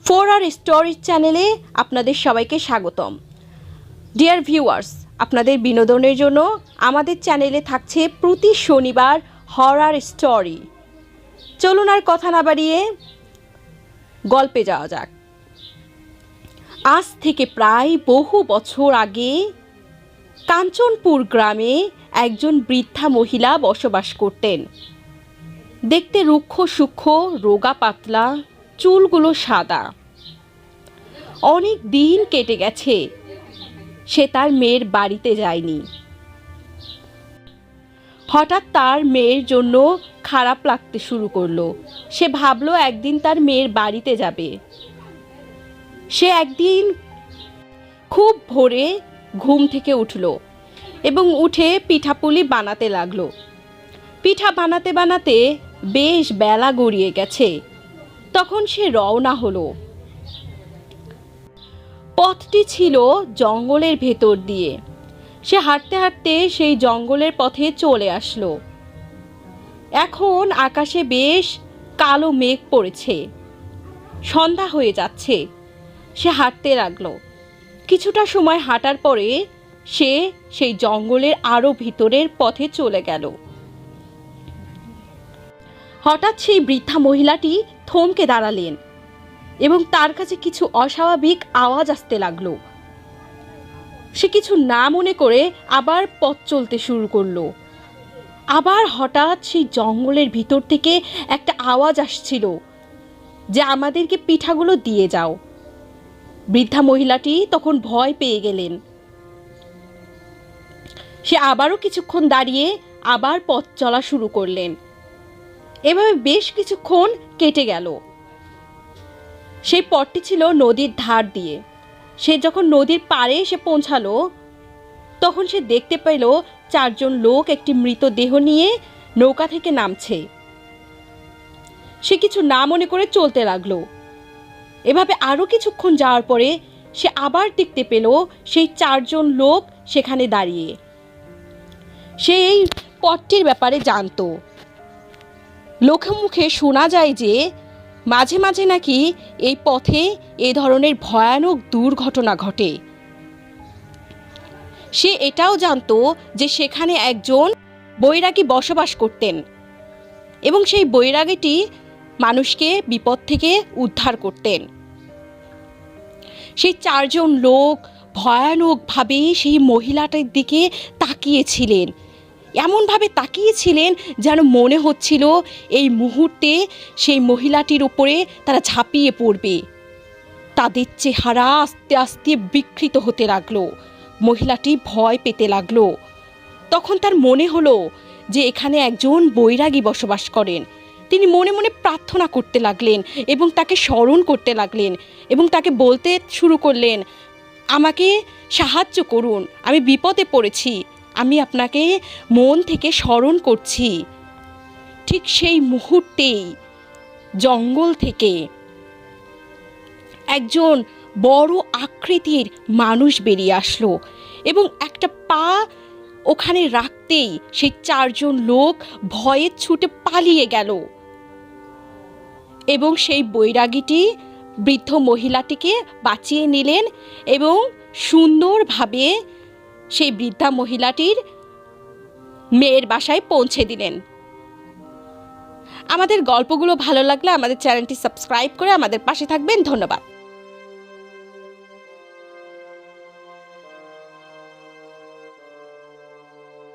Four আর stories চ্যানেলে আপনাদের সবাইকে স্বাগতম। ডিয়ার ভিউয়ার্স, আপনাদের বিনোদনের জন্য আমাদের চ্যানেলে থাকছে প্রতি শনিবার হরর স্টোরি। চলুন আর কথা না বাড়িয়ে গল্পে যাওয়া যাক। আজ থেকে প্রায় বহু বছর আগে কাঞ্চনপুর গ্রামে একজন বৃদ্ধা মহিলা বসবাস করতেন। দেখতে রুক্ষ সূক্ষ্ম, রোগা পাতলা, চুলগুলো সাদা। অনেক দিন কেটে গেছে, সে তার মেয়ের বাড়িতে যায়নি। হঠাৎ তার মেয়ের জন্য খারাপ লাগতে শুরু করলো। সে ভাবলো একদিন তার মেয়ের বাড়িতে যাবে। সে একদিন খুব ভোরে ঘুম থেকে উঠলো এবং উঠে পিঠাপুলি বানাতে লাগলো। পিঠা বানাতে বানাতে বেশ বেলা গড়িয়ে গেছে। তখন সে রওনা হলো। পথটি ছিল জঙ্গলের ভেতর দিয়ে। সে হাঁটতে হাঁটতে সেই জঙ্গলের পথে চলে আসলো। এখন আকাশে বেশ কালো মেঘ পড়েছে, সন্ধ্যা হয়ে যাচ্ছে। সে হাঁটতে লাগলো। কিছুটা সময় হাঁটার পরে সে সেই জঙ্গলের আরো ভিতরের পথে চলে গেল। হঠাৎ সেই বৃদ্ধা মহিলাটি থমকে দাঁড়ালেন এবং তার কাছে কিছু অস্বাভাবিক আওয়াজ আসতে লাগলো। সে কিছু না মনে করে আবার পথ চলতে শুরু করলো। আবার হঠাৎ সেই জঙ্গলের ভিতর থেকে একটা আওয়াজ আসছিল যে আমাদেরকে পিঠাগুলো দিয়ে যাও। বৃদ্ধা মহিলাটি তখন ভয় পেয়ে গেলেন। সে আবারও কিছুক্ষণ দাঁড়িয়ে আবার পথ চলা শুরু করলেন। এভাবে বেশ কিছুক্ষণ কেটে গেল। সেই পথটি ছিল নদীর ধার দিয়ে। সে যখন নদীর পাড়ে এসে পৌঁছালো, তখন সে দেখতে পেল চারজন লোক একটি মৃতদেহ নিয়ে নৌকা থেকে নামছে। সে কিছু না মনে করে চলতে লাগলো। এভাবে আরো কিছুক্ষণ যাওয়ার পরে সে আবার দেখতে পেল সেই চারজন লোক সেখানে দাঁড়িয়ে। সে এই পথটির ব্যাপারে জানতো। লোকে মুখে শোনা যায় যে মাঝে মাঝে নাকি এই পথে এ ধরনের ভয়ানক দুর্ঘটনা ঘটে। সে এটাও জানতো যে সেখানে একজন বৈরাগী বসবাস করতেন এবং সেই বৈরাগীটি মানুষকে বিপদ থেকে উদ্ধার করতেন। সেই চারজন লোক ভয়ানকভাবে সেই মহিলাটার দিকে তাকিয়েছিলেন। এমনভাবে তাকিয়েছিলেন যেন মনে হচ্ছিল এই মুহূর্তে সেই মহিলাটির উপরে তারা ঝাঁপিয়ে পড়বে। তাদের চেহারা আস্তে আস্তে বিকৃত হতে লাগলো। মহিলাটি ভয় পেতে লাগলো। তখন তার মনে হলো যে এখানে একজন বৈরাগী বসবাস করেন। তিনি মনে মনে প্রার্থনা করতে লাগলেন এবং তাকে স্মরণ করতে লাগলেন এবং তাকে বলতে শুরু করলেন, আমাকে সাহায্য করুন, আমি বিপদে পড়েছি, আমি আপনাকে মন থেকে স্মরণ করছি। ঠিক সেই মুহূর্তেই জঙ্গল থেকে একজন বড় আকৃতির মানুষ বেরিয়ে আসলো এবং একটা পা ওখানে রাখতেই সেই চারজন লোক ভয়ে ছুটে পালিয়ে গেল এবং সেই বৈরাগীটি বৃদ্ধ মহিলাটিকে বাঁচিয়ে নিলেন এবং সুন্দরভাবে সেই বৃদ্ধা মহিলাটির মেয়ের বাসায় পৌঁছে দিলেন। আমাদের গল্পগুলো ভালো লাগলে আমাদের চ্যানেলটি সাবস্ক্রাইব করে আমাদের পাশে থাকবেন। ধন্যবাদ।